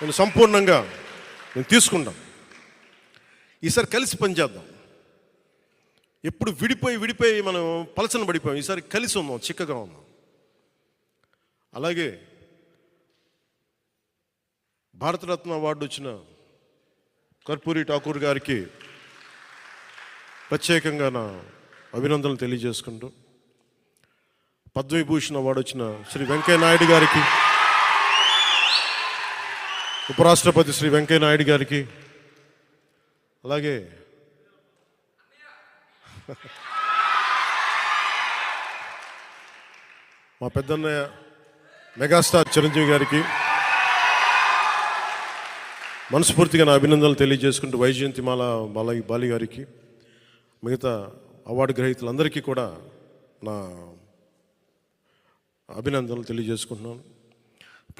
నేను సంపూర్ణంగా నేను తీసుకుంటాం. ఈసారి కలిసి పనిచేద్దాం. ఎప్పుడు విడిపోయి మనం పలచన పడిపోయాం. ఈసారి కలిసి ఉందాం, చిక్కగా ఉందాం. అలాగే భారతరత్న అవార్డు వచ్చిన కర్పూరి ఠాకూర్ గారికి ప్రత్యేకంగా నా అభినందనలు తెలియజేసుకుంటూ, పద్మవిభూషణ్ అవార్డు వచ్చిన శ్రీ వెంకయ్య నాయుడు గారికి, ఉపరాష్ట్రపతి శ్రీ వెంకయ్య నాయుడు గారికి, అలాగే మా పెద్దన్నయ్య మెగాస్టార్ చిరంజీవి గారికి మనస్ఫూర్తిగా నా అభినందనలు తెలియజేసుకుంటూ, వైజయంతిమాల బాలి గారికి, మిగతా అవార్డు గ్రహీతలందరికీ కూడా నా అభినందనలు తెలియజేసుకుంటున్నాను.